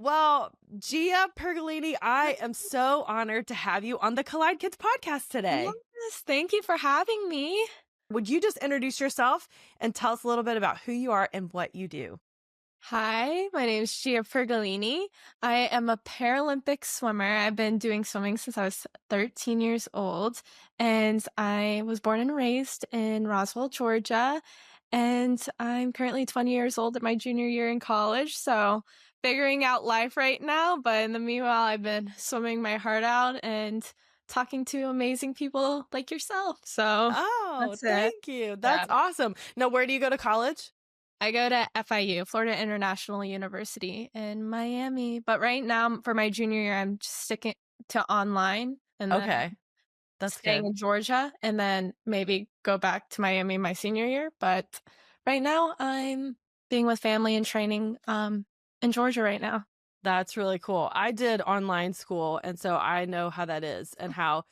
Well, Gia Pergolini, I am so honored to have you on the Collide Kids podcast today. Yes, thank you for having me. Would you just introduce yourself and tell us a little bit about who you are and what you do? Hi, my name is Gia Pergolini. I am a Paralympic swimmer. I've been doing swimming since I was 13 years old, and I was born and raised in Roswell, Georgia. And I'm currently 20 years old at my junior year in college, so figuring out life right now. But in the meanwhile, I've been swimming my heart out and talking to amazing people like yourself. So Oh, that's it. thank you. Yeah. That's awesome. Now, where do you go to college? I go to FIU, Florida International University in Miami. But right now, for my junior year, I'm just sticking to online and then Okay, that's staying good. in Georgia and then maybe go back to Miami my senior year. But right now, I'm being with family and training in Georgia right now. That's really cool. I did online school, and so I know how that is and how,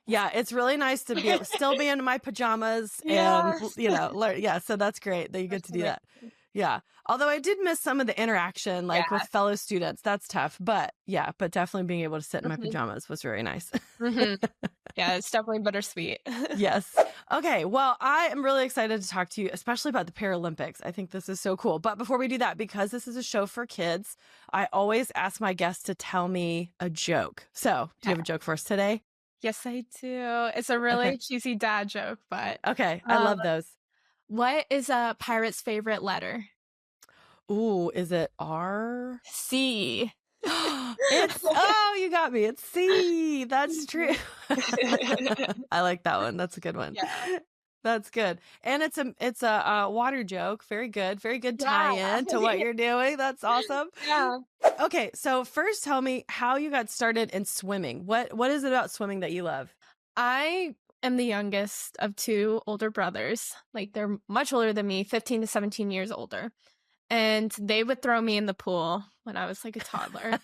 yeah, it's really nice to be still be in my pajamas and, Yes. learn. Yeah, so that's great that you get to do that. Yeah. Although I did miss some of the interaction, like with Yeah. fellow students. That's tough. But yeah, but definitely being able to sit in my hmm pajamas was very nice. hmm Yeah, it's definitely bittersweet. Yes. Okay. Well, I am really excited to talk to you, especially about the Paralympics. I think this is so cool. But before we do that, because this is a show for kids, I always ask my guests to tell me a joke. So, do you have a joke for us today? Yes, I do. It's a Okay. really cheesy dad joke, but Okay. I um, love those. what is a pirate's favorite letter? Ooh, is it R? C. You got me. It's C. That's true. I like that one. That's a good one. Yeah. That's good. And it's a water joke. Very good. Very good Yeah. tie-in to what you're doing. That's awesome. Yeah. Okay, so first tell me how you got started in swimming. What is it about swimming that you love? I am the youngest of two older brothers. Like they're much older than me, 15 to 17 years older. And they would throw me in the pool when I was like a toddler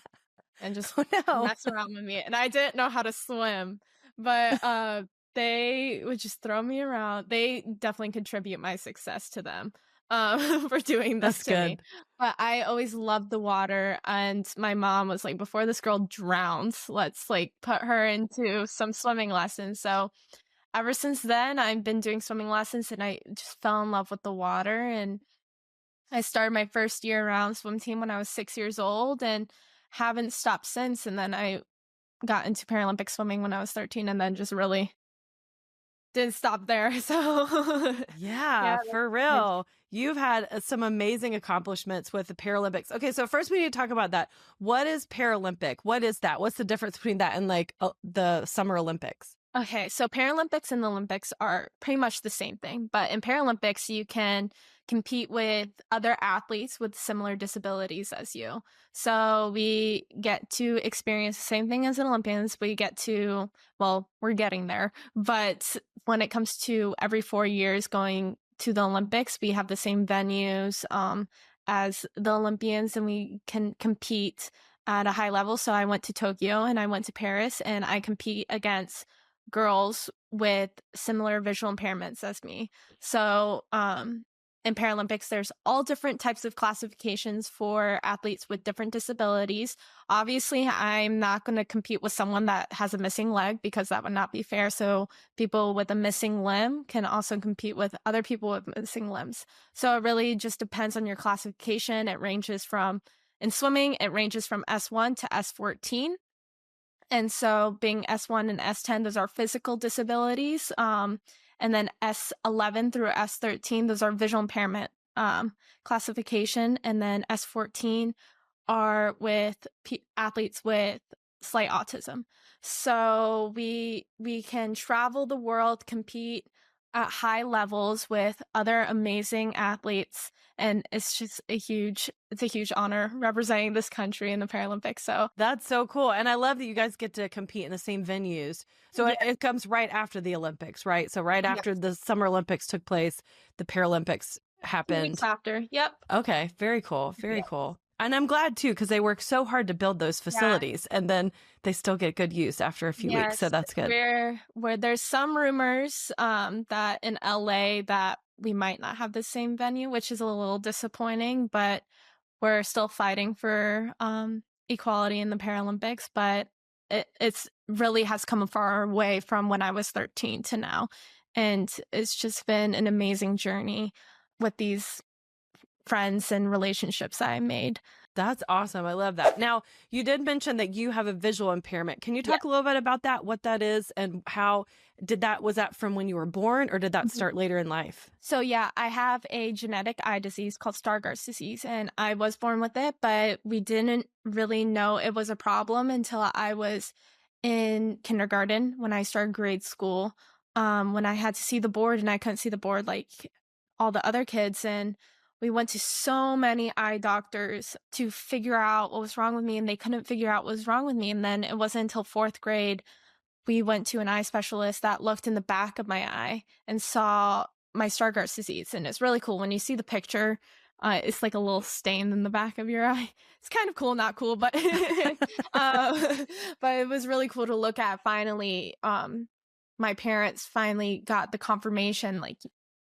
and just Oh no. mess around with me. And I didn't know how to swim, but they would just throw me around. They definitely contribute my success to them for doing this That's to me. good. But I always loved the water, and my mom was like, "Before this girl drowns, let's like put her into some swimming lessons." So ever since then, I've been doing swimming lessons, and I just fell in love with the water. And I started my first year around swim team when I was 6 years old, and haven't stopped since. And then I got into Paralympic swimming when I was 13 and then just really didn't stop there. So Yeah, yeah, for that's real. You've had some amazing accomplishments with the Paralympics. Okay, so first we need to talk about that. What is Paralympic? What is that? What's the difference between that and like the Summer Olympics? okay. So Paralympics and the Olympics are pretty much the same thing, but in Paralympics you can compete with other athletes with similar disabilities as you. So we get to experience the same thing as an Olympians. We get to, well, we're getting there, but when it comes to every 4 years going to the Olympics, we have the same venues as the Olympians, and we can compete at a high level. So I went to Tokyo and I went to Paris, and I compete against girls with similar visual impairments as me. So, in Paralympics, there's all different types of classifications for athletes with different disabilities. Obviously, I'm not going to compete with someone that has a missing leg because that would not be fair. So, people with a missing limb can also compete with other people with missing limbs. So, it really just depends on your classification. It ranges from, in swimming, it ranges from S1 to S14. And so being S1 and S10, those are physical disabilities. And then S11 through S13, those are visual impairment classification. And then S14 are with athletes with slight autism. So we can travel the world, compete at high levels with other amazing athletes, and it's a huge honor representing this country in the Paralympics. So That's so cool. And I love that you guys get to compete in the same venues. So it, yeah, it comes right after the Olympics, right? So right yeah. after the Summer Olympics took place, the Paralympics 2 weeks happened. after. Yep. Okay, very cool. Very Yeah. cool. And I'm glad too, because they work so hard to build those Yeah. facilities and then they still get good use after a few weeks. So Yes. that's good. Where there's some rumors that in LA that we might not have the same venue, which is a little disappointing, but we're still fighting for equality in the Paralympics, but it's really has come a far way from when I was 13 to now. And it's just been an amazing journey with these friends and relationships I made. That's awesome. I love that. Now, you did mention that you have a visual impairment. Can you talk a little bit about that, what that is, and how was that from when you were born, or did that Yeah. start later in life? So yeah, I have a genetic eye disease called Stargardt's disease, and I was born with it, but we didn't really know it was a problem until I was in kindergarten when I started grade school. When I had to see the board and I couldn't see the board like all the other kids, and we went to so many eye doctors to figure out what was wrong with me, and they couldn't figure out what was wrong with me. And then it wasn't until fourth grade we went to an eye specialist that looked in the back of my eye and saw my Stargardt's disease. And it's really cool when you see the picture. It's like a little stain in the back of your eye. It's kind of cool, not cool, but but it was really cool to look at. Finally, my parents finally got the confirmation, like,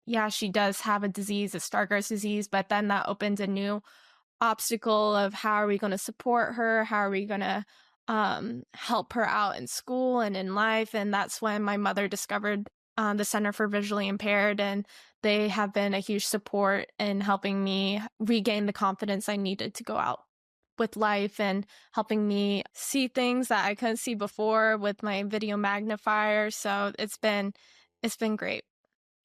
yeah, she does have a disease, a Stargardt's disease. But then that opened a new obstacle of how are we going to support her? How are we going to help her out in school and in life? And that's when my mother discovered the Center for Visually Impaired, and they have been a huge support in helping me regain the confidence I needed to go out with life and helping me see things that I couldn't see before with my video magnifier. So it's been great.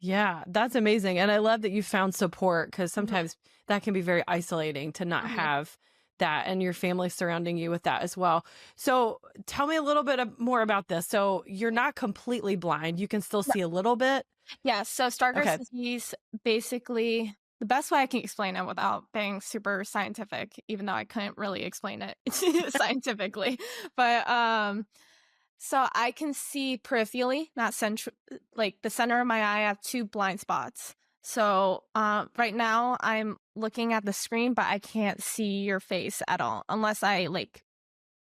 Yeah, that's amazing. And I love that you found support, because Mhm. sometimes that can be very isolating to not Mhm. have that and your family surrounding you with that as well. So tell me a little bit more about this. So you're not completely blind, you can still see a little bit. Yeah, so Stargardt's Okay. disease, basically, the best way I can explain it without being super scientific, even though I couldn't really explain it scientifically, but so I can see peripherally, not central, like the center of my eye. I have two blind spots. So right now I'm looking at the screen, but I can't see your face at all unless I like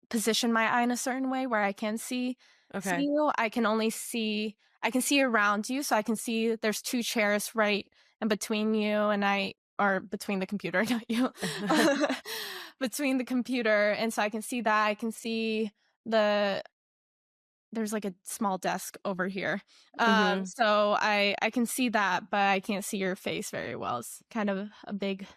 position my eye in a certain way where I can see Okay. you. I can see around you, so I can see there's 2 chairs right in between you and I, or between the computer, not you. Between the computer, and so I can see that. I can see the there's like a small desk over here. Mhm. So I can see that, but I can't see your face very well. It's kind of a big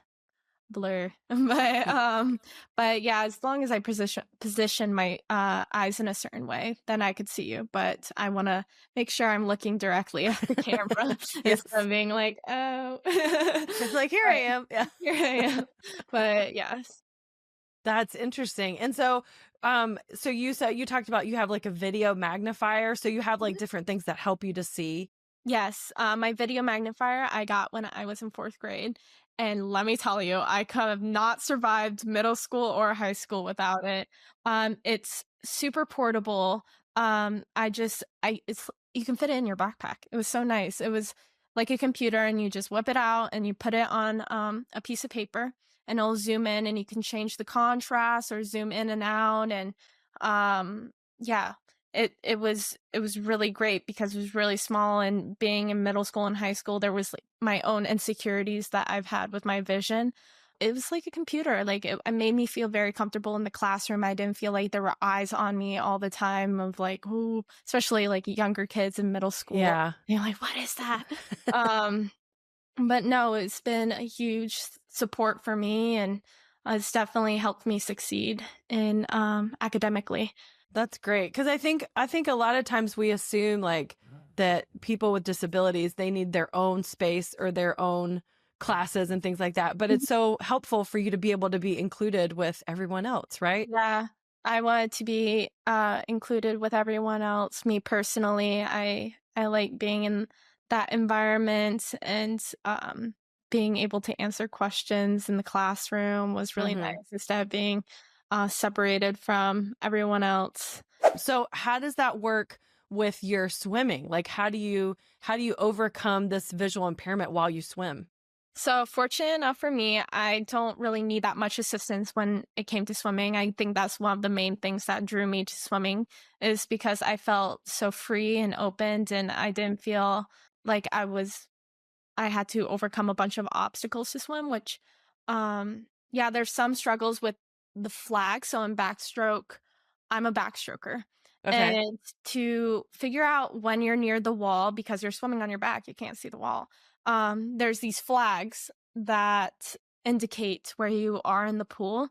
blur. But yeah, as long as I position my eyes in a certain way, then I could see you. But I want to make sure I'm looking directly at the camera instead Yes. of being like, oh. It's like, here I But am. Yeah. here I am. But yes. That's interesting. And so, so you said you talked about you have like a video magnifier. So you have like different things that help you to see. Yes, my video magnifier I got when I was in 4th grade, and let me tell you, I could have not survived middle school or high school without it. It's super portable. I just I it's you can fit it in your backpack. It was so nice. It was like a computer, and you just whip it out and you put it on a piece of paper, and it'll zoom in, and you can change the contrast or zoom in and out. And yeah, it was really great because it was really small, and being in middle school and high school, there was, like, my own insecurities that I've had with my vision. It was like a computer, like, it made me feel very comfortable in the classroom. I didn't feel like there were eyes on me all the time of, like, "Ooh," especially, like, younger kids in middle school. Yeah. They're like, "What is that?" Um, but no, it's been a huge support for me, and it's definitely helped me succeed in, academically. That's great, cuz I think a lot of times we assume like that people with disabilities, they need their own space or their own classes and things like that, but it's so helpful for you to be able to be included with everyone else, right? Yeah, I wanted to be, included with everyone else. Me personally, I like being in that environment, and, being able to answer questions in the classroom was really Mhm. nice instead of being, separated from everyone else. So how does that work with your swimming? Like how do you overcome this visual impairment while you swim? So fortunate enough for me, I don't really need that much assistance when it came to swimming. I think that's one of the main things that drew me to swimming is because I felt so free and opened, and I didn't feel like I had to overcome a bunch of obstacles to swim, which yeah, there's some struggles with the flag. So in backstroke, I'm a backstroker. Okay. And to figure out when you're near the wall, because you're swimming on your back, you can't see the wall. There's these flags that indicate where you are in the pool.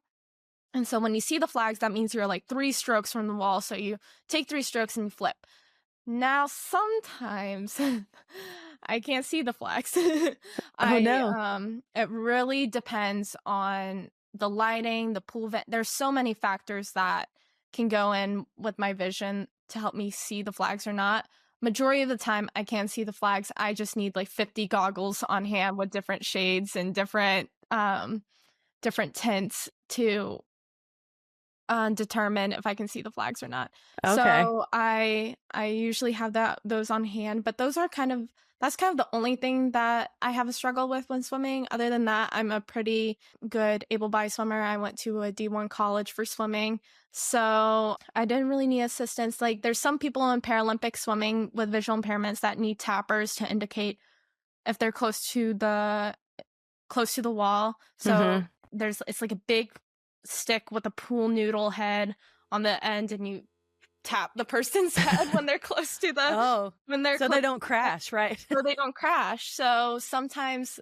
And so when you see the flags, that means you're like 3 strokes from the wall. So you take 3 strokes and you flip. Now, sometimes I can't see the flags. Oh, no. It really depends on the lighting, the pool vent. There's so many factors that can go in with my vision to help me see the flags or not. Majority of the time, I can't see the flags. I just need like 50 goggles on hand with different shades and different tints to determine if I can see the flags or not. Okay. So I usually have those on hand, but that's kind of the only thing that I have a struggle with when swimming. Other than that, I'm a pretty good able-bodied swimmer. I went to a D1 college for swimming, so I didn't really need assistance. Like there's some people in Paralympic swimming with visual impairments that need tappers to indicate if they're close to the wall. So Mhm. it's like a big stick with a pool noodle head on the end, and you tap the person's head when they're close to the Oh, when they're so close they don't crash, right? so they don't crash. So sometimes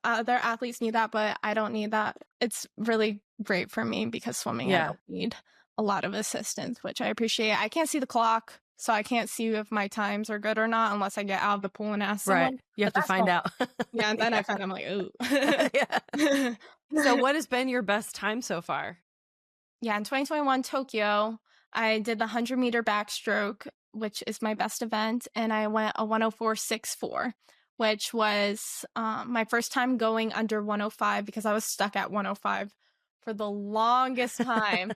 other athletes need that, but I don't need that. It's really great for me because swimming, I Yeah. don't need a lot of assistance, which I appreciate. I can't see the clock, so I can't see if my times are good or not unless I get out of the pool and ask Right. someone. You have But to that's find normal. out. Yeah, and then I Yeah. find I'm like, ooh. Yeah. So what has been your best time so far? Yeah, in 2021 Tokyo, I did the 100-meter backstroke, which is my best event, and I went a 104.64, which was my first time going under 105 because I was stuck at 105 for the longest time.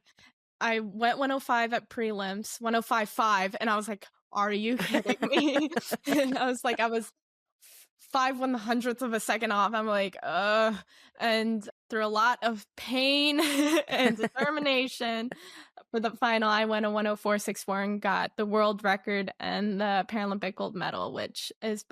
I went 105 at prelims, 105.5, and I was like, "Are you kidding me?" And I was 5/100ths of a second off. I'm like, "Ugh." And through a lot of pain and determination for the final, I went a 104.64 and got the world record and the Paralympic gold medal, which is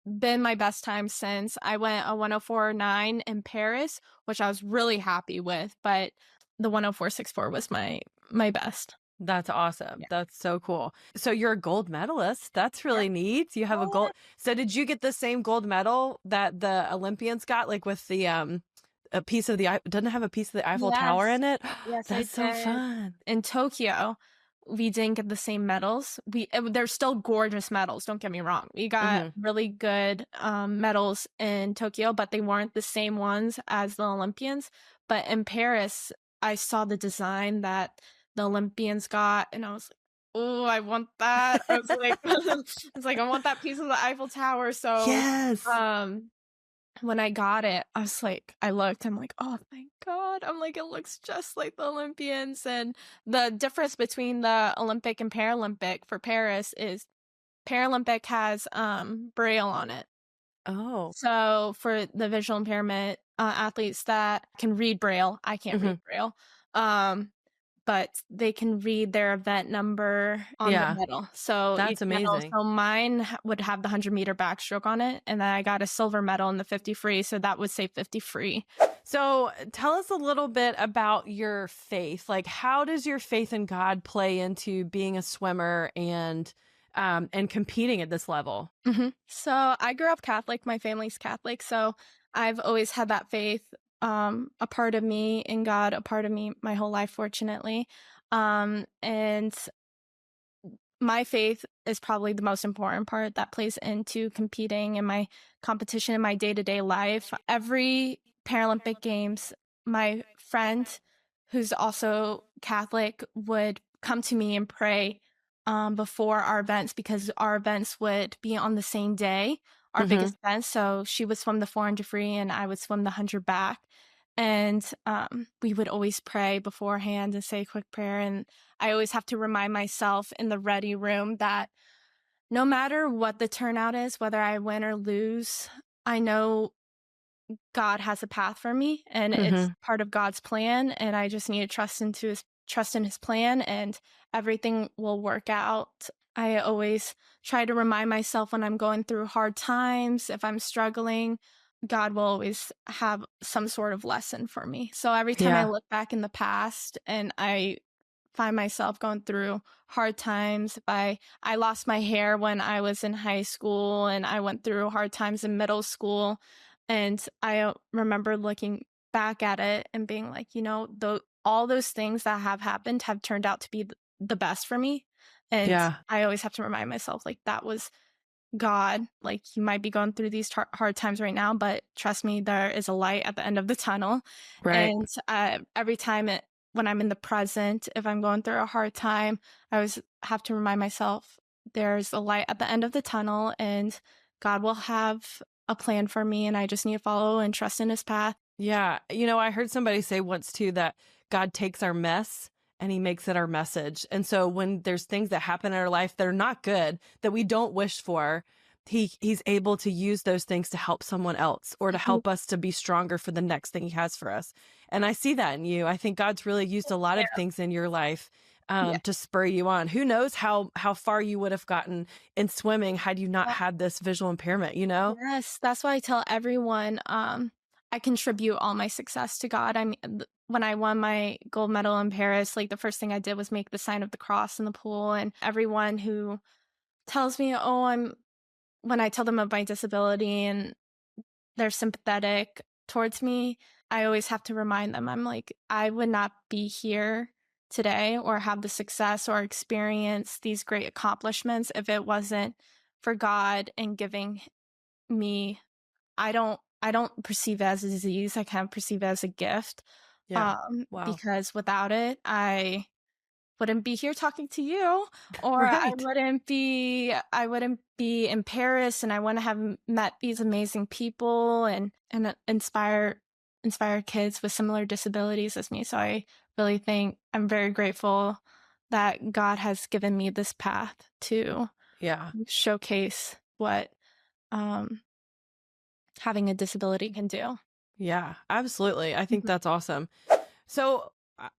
been my best time since. I went a 104.9 in Paris, which I was really happy with, but the 104.64 was my best. That's awesome. Yeah. That's so cool. So you're a gold medalist. That's Yeah. really neat. You have a Oh, gold. So did you get the same gold medal that the Olympians got, like with the a piece of the doesn't it have a piece of the Eiffel Tower yes. in it? Yes, I That's so did. fun. In Tokyo, we didn't get the same medals. They're still gorgeous medals, don't get me wrong. We got Mhm. really good medals in Tokyo, but they weren't the same ones as the Olympians. But in Paris, I saw the design that the Olympians got, and I was like, "Oh, I want that." I was like, I want that piece of the Eiffel Tower." So, Yes. um, when I got it, I looked, I'm like, "Oh, thank God." I'm like, "It looks just like the Olympians." And the difference between the Olympic and Paralympic for Paris is Paralympic has, Braille on it. Oh. So for the visual impairment, athletes that can read Braille, I can't read Mhm. Braille, um, but they can read their event number on the Yeah. medal. So each That's medal, amazing. so mine would have the 100-meter backstroke on it, and then I got a silver medal in the 50 free, so that would say 50 free. So tell us a little bit about your faith. Like, how does your faith in God play into being a swimmer and competing at this level? So I grew up Catholic. My family's Catholic, so I've always had that faith, a part of me in God, a part of me my whole life, fortunately. And my faith is probably the most important part that plays into competing in my competition in my day-to-day life. Every Paralympic Games, my friend who's also Catholic would come to me and pray before our events because our events would be on the same day, our Mhm. biggest events. So she would swim the 400 free and I would swim the 100 back. And we would always pray beforehand and say a quick prayer. And I always have to remind myself in the ready room that no matter what the turnout is, whether I win or lose, I know God has a path for me and it's Mhm. part of God's plan. And I just need to trust in his plan and everything will work out. I always try to remind myself when I'm going through hard times, if I'm struggling, God will always have some sort of lesson for me. So every time I Yeah. look back in the past and I find myself going through hard times, if I lost my hair when I was in high school and I went through hard times in middle school, and I remember looking back at it and being like, all those things that have happened have turned out to be the best for me. And Yeah. I always have to remind myself, like, that was God. Like, you might be going through these hard times right now, but trust me, there is a light at the end of the tunnel. Right. And every time when I'm in the present, if I'm going through a hard time, I always have to remind myself there's a light at the end of the tunnel, and God will have a plan for me, and I just need to follow and trust in his path. Yeah. I heard somebody say once too that God takes our mess and he makes it our message. And so when there's things that happen in our life that are not good, that we don't wish for, he's able to use those things to help someone else or to Mhm. help us to be stronger for the next thing he has for us. And I see that in you. I think God's really used a lot of Yeah. things in your life Yeah. to spur you on. Who knows how far you would have gotten in swimming had you not had this visual impairment, you know? Yes, that's why I tell everyone, I contribute all my success to God. I mean, when I won my gold medal in Paris, like the first thing I did was make the sign of the cross in the pool. And everyone who tells me, oh, when I tell them of my disability and they're sympathetic towards me, I always have to remind them, I'm like, I would not be here today or have the success or experience these great accomplishments if it wasn't for God and giving me. I don't perceive it as a disease, I kind of perceive it as a gift, Yeah. Wow. because without it, I wouldn't be here talking to you, or Right. I wouldn't be in Paris, and I wouldn't have met these amazing people and inspire kids with similar disabilities as me. So I really think I'm very grateful that God has given me this path to Yeah. showcase what, um having a disability can do. Yeah, absolutely. I think Mhm. that's awesome. So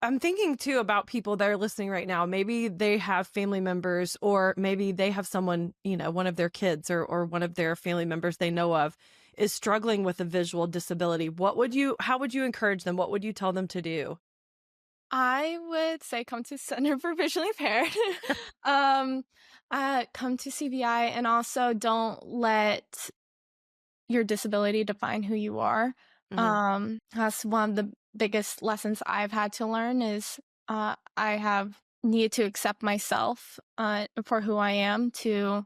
I'm thinking too about people that are listening right now. Maybe they have family members, or maybe they have someone, one of their kids or one of their family members they know of is struggling with a visual disability. How would you encourage them? What would you tell them to do? I would say come to Center for Visually Impaired. um, come to CVI, and also don't let your disability define who you are. Hmm. That's one of the biggest lessons I've had to learn is I have needed to accept myself for who I am to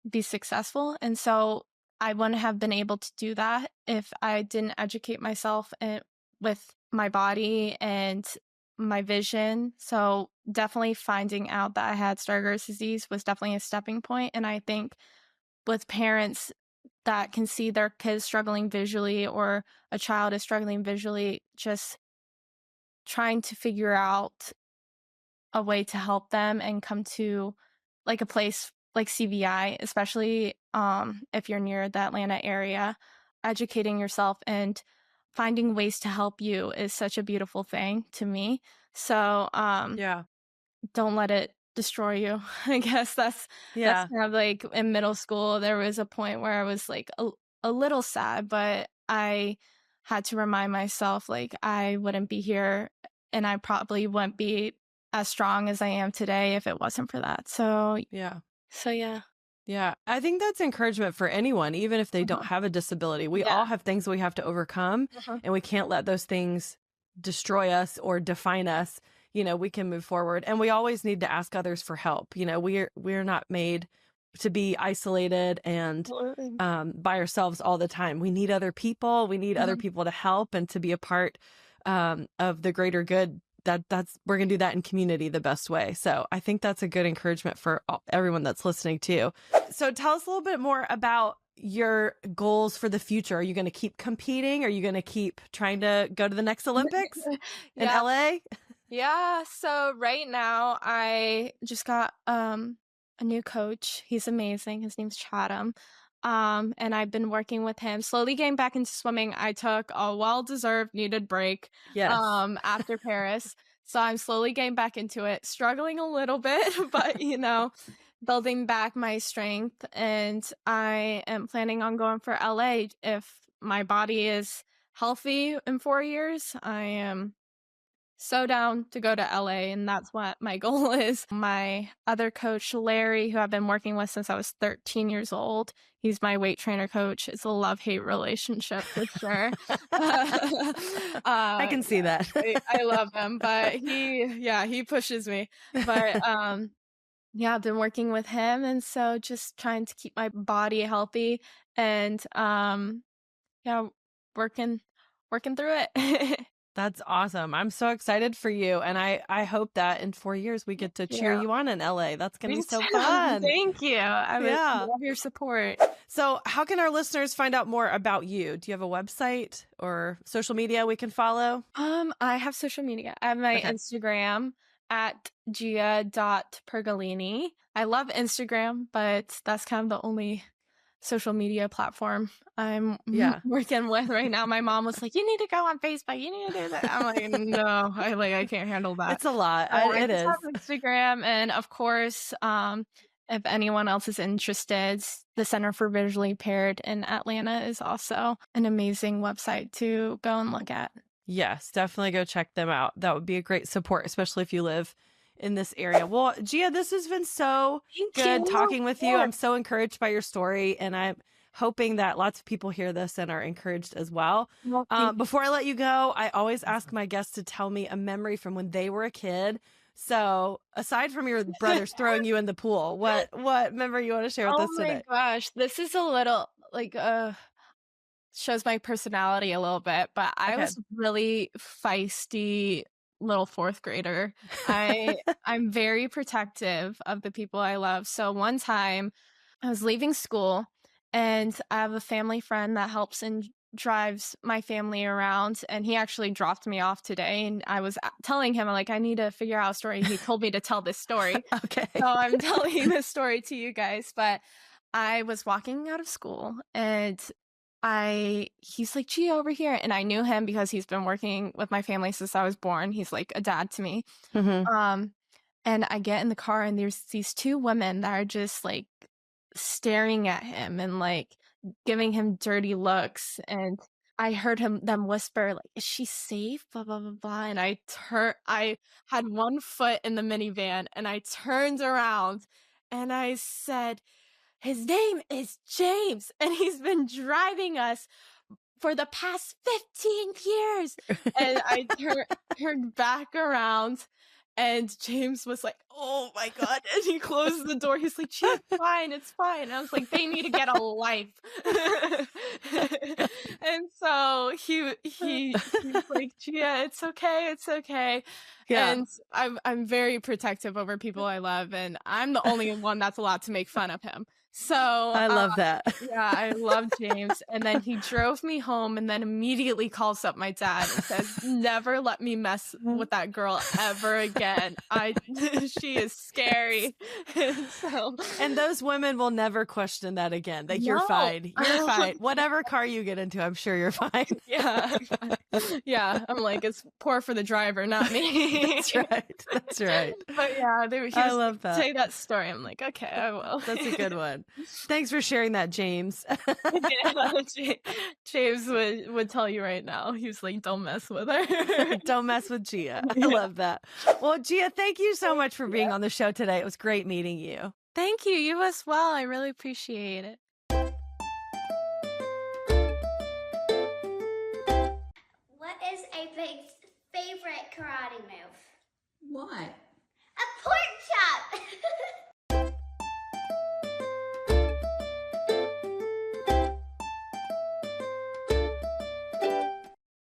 be successful. And so I wouldn't have been able to do that if I didn't educate myself with my body and my vision. So definitely finding out that I had Stargardt's disease was definitely a stepping point. And I think with parents that can see their kids struggling visually or a child is struggling visually, just trying to figure out a way to help them and come to like a place like CVI, especially if you're near the Atlanta area, educating yourself and finding ways to help you is such a beautiful thing to me. So Yeah. don't let it destroy you. I guess that's Yeah. kind of like in middle school, there was a point where I was like a little sad, but I had to remind myself like I wouldn't be here and I probably wouldn't be as strong as I am today if it wasn't for that. Yeah. So yeah. Yeah, I think that's encouragement for anyone, even if they don't Uh-huh. have a disability. We Yeah. all have things we have to overcome, Uh-huh. and we can't let those things destroy us or define us. We can move forward, and we always need to ask others for help. We're not made to be isolated and Absolutely. by ourselves all the time. We need other people. We need other Uh-huh. people to help and to be a part of the greater good. That's we're gonna do that in community the best way. So I think that's a good encouragement for everyone that's listening too. So tell us a little bit more about your goals for the future. Are you going to keep competing? Are you going to keep trying to go to the next Olympics in Yeah. LA? Yeah, so right now I just got a new coach. He's amazing. His name's Chatham. And I've been working with him, slowly getting back into swimming. I took a well-deserved needed break Yes. after Paris. So I'm slowly getting back into it, struggling a little bit, but building back my strength, and I am planning on going for LA if my body is healthy in 4 years, I am so down to go to LA, and that's what my goal is. My other coach, Larry, who I've been working with since I was 13 years old, he's my weight trainer coach. It's a love-hate relationship for sure. I can see that. I love him, but he pushes me. But yeah, I've been working with him, and so just trying to keep my body healthy and yeah, working working through it. That's awesome. I'm so excited for you. And I hope that in 4 years we get to cheer Yeah. you on in LA. That's going to Me be so too. fun. Thank you. I would Yeah. love your support. So, how can our listeners find out more about you? Do you have a website or social media we can follow? I have social media. I have my Okay. Instagram at Gia.Pergolini. I love Instagram, but that's kind of the only social media platform I'm Yeah. working with right now. My mom was like, "You need to go on Facebook. You need to do that." I'm like, "No, I can't handle that." It's a lot. I It just is. have Instagram, and of course, if anyone else is interested, the Center for Visually Impaired in Atlanta is also an amazing website to go and look at. Yes, definitely go check them out. That would be a great support, especially if you live in this area. Well, Gia, this has been so Thank good you. talking with you. Yeah. I'm so encouraged by your story, and I'm hoping that lots of people hear this and are encouraged as well. Well, thank you. Before I let you go, I always ask my guests to tell me a memory from when they were a kid. So, aside from your brothers throwing you in the pool, what memory you want to share with Oh us my today? gosh, this is a little like shows my personality a little bit, but I Okay. was really feisty little 4th grader. I'm very protective of the people I love. So one time I was leaving school and I have a family friend that helps and drives my family around, and he actually dropped me off today, and I was telling him like I need to figure out a story. He told me to tell this story. Okay. So I'm telling this story to you guys, but I was walking out of school and he's like, "Gia, over here." And I knew him because he's been working with my family since I was born. He's like a dad to me. Hmm. Um, and I get in the car and there's these 2 women that are just like staring at him and like giving him dirty looks. And I heard them whisper, like, "Is she safe?" Blah, blah, blah, blah. And I had one foot in the minivan and I turned around and I said, "His name is James, and he's been driving us for the past 15 years." And I turned back around, and James was like, "Oh my God." And he closed the door. He's like, "Gee, it's fine. It's fine." And I was like, "They need to get a life." And so he was like, "Gia, it's okay. It's okay." Yeah. And I'm very protective over people I love, and I'm the only one that's allowed to make fun of him. So, I love that. yeah, I love James. And then he drove me home and then immediately calls up my dad and says, "Never let me mess with that girl ever again. She is scary." And those women will never question that again. That you're No. fine. You're fine. Whatever car you get into, I'm sure you're fine. Yeah. Yeah. I'm like, it's poor for the driver, not me. That's right. That's right. But yeah, he I was love like, that. "Say that story." I'm like, "Okay, I will." That's a good one. Thanks for sharing that, James. Yeah, James would tell you right now. He was like, "Don't mess with her." Don't mess with Gia. I Yeah. love that. Well, Gia, thank you so much for being on the show today. It was great meeting you. Thank you. You as well. I really appreciate it. What is a big favorite karate move? What?